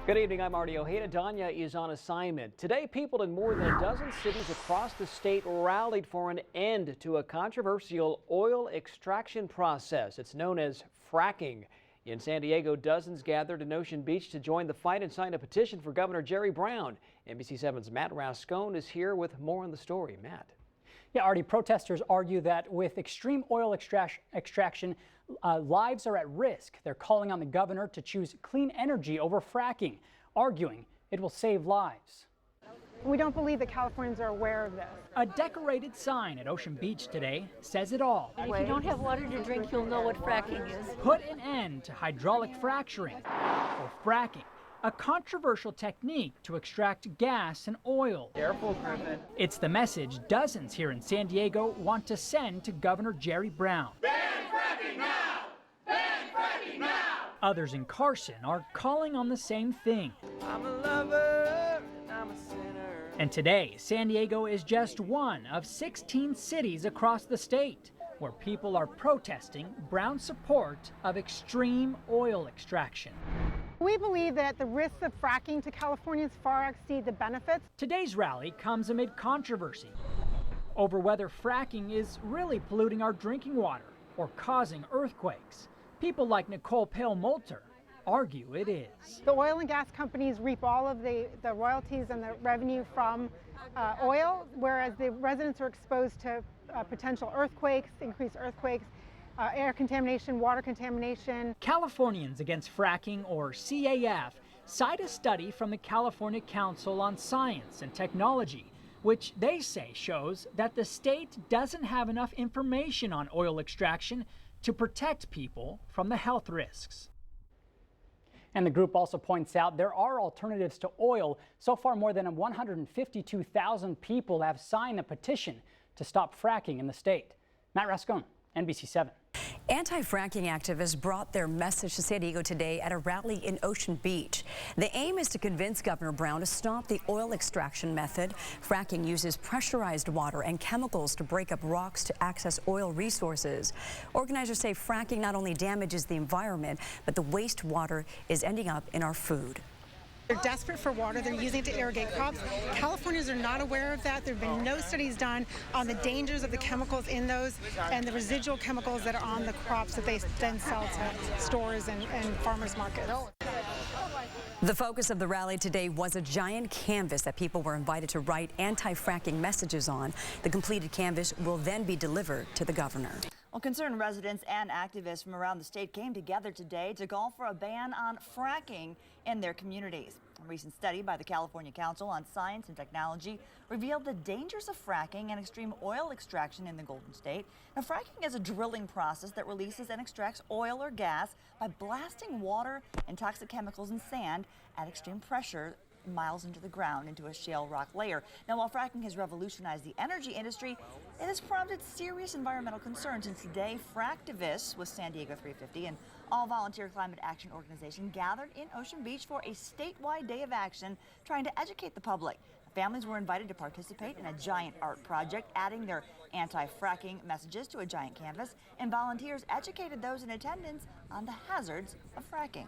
Good evening, I'm Marty Ojeda. Danya is on assignment. Today, people in more than a dozen cities across the state rallied for an end to a controversial oil extraction process. It's known as fracking. In San Diego, dozens gathered in Ocean Beach to join the fight and sign a petition for Governor Jerry Brown. NBC7's Matt Rascone is here with more on the story. Matt. Yeah, Artie, protesters argue that with extreme oil extraction, lives are at risk. They're calling on the governor to choose clean energy over fracking, arguing it will save lives. We don't believe that Californians are aware of this. A decorated sign at Ocean Beach today says it all. If you don't have water to drink, you'll know what fracking is. Put an end to hydraulic fracturing, or fracking, a controversial technique to extract gas and oil. Careful, Griffin. It's the message dozens here in San Diego want to send to Governor Jerry Brown. Ban fracking now! Ban fracking now! Others in Carson are calling on the same thing. I'm a lover, I'm a sinner. And today, San Diego is just one of 16 cities across the state where people are protesting Brown's support of extreme oil extraction. We believe that the risks of fracking to Californians far exceed the benefits. Today's rally comes amid controversy over whether fracking is really polluting our drinking water or causing earthquakes. People like Nicole Pale-Molter argue it is. The oil and gas companies reap all of the royalties and the revenue from oil, whereas the residents are exposed to potential earthquakes, increased earthquakes, air contamination, water contamination. Californians Against Fracking, or CAF, cite a study from the California Council on Science and Technology, which they say shows that the state doesn't have enough information on oil extraction to protect people from the health risks. And the group also points out there are alternatives to oil. So far, more than 152,000 people have signed a petition to stop fracking in the state. Matt Rascone, NBC7. Anti-fracking activists brought their message to San Diego today at a rally in Ocean Beach. The aim is to convince Governor Brown to stop the oil extraction method. Fracking uses pressurized water and chemicals to break up rocks to access oil resources. Organizers say fracking not only damages the environment, but the wastewater is ending up in our food. They're desperate for water. They're using it to irrigate crops. Californians are not aware of that. There have been no studies done on the dangers of the chemicals in those and the residual chemicals that are on the crops that they then sell to stores and farmers markets. The focus of the rally today was a giant canvas that people were invited to write anti-fracking messages on. The completed canvas will then be delivered to the governor. Well, concerned residents and activists from around the state came together today to call for a ban on fracking in their communities. A recent study by the California Council on Science and Technology revealed the dangers of fracking and extreme oil extraction in the Golden State. Now, fracking is a drilling process that releases and extracts oil or gas by blasting water and toxic chemicals and sand at extreme pressure miles into the ground into a shale rock layer. Now, while fracking has revolutionized the energy industry, it has prompted serious environmental concerns. And today, fractivists with San Diego 350 and all-volunteer climate action organization gathered in Ocean Beach for a statewide day of action trying to educate the public. Families were invited to participate in a giant art project, adding their anti-fracking messages to a giant canvas, and volunteers educated those in attendance on the hazards of fracking.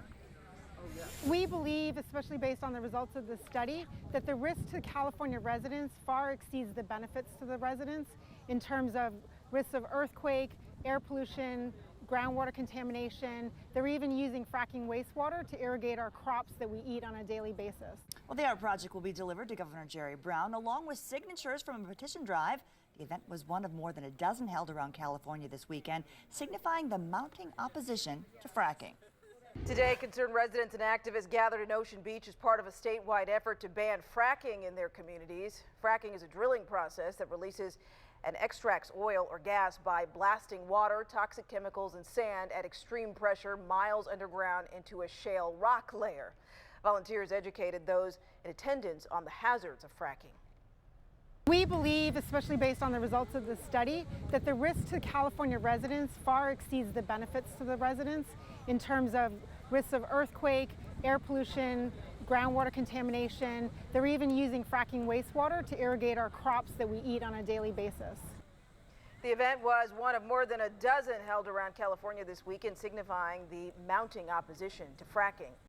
We believe, especially based on the results of the study, that the risk to California residents far exceeds the benefits to the residents in terms of risks of earthquake, air pollution, groundwater contamination. They're even using fracking wastewater to irrigate our crops that we eat on a daily basis. Well, the art project will be delivered to Governor Jerry Brown along with signatures from a petition drive. The event was one of more than a dozen held around California this weekend, signifying the mounting opposition to fracking. Today, concerned residents and activists gathered in Ocean Beach as part of a statewide effort to ban fracking in their communities. Fracking is a drilling process that releases and extracts oil or gas by blasting water, toxic chemicals, and sand at extreme pressure miles underground into a shale rock layer. Volunteers educated those in attendance on the hazards of fracking. We believe, especially based on the results of the study, that the risk to California residents far exceeds the benefits to the residents in terms of risks of earthquake, air pollution, groundwater contamination. They're even using fracking wastewater to irrigate our crops that we eat on a daily basis. The event was one of more than a dozen held around California this weekend, signifying the mounting opposition to fracking.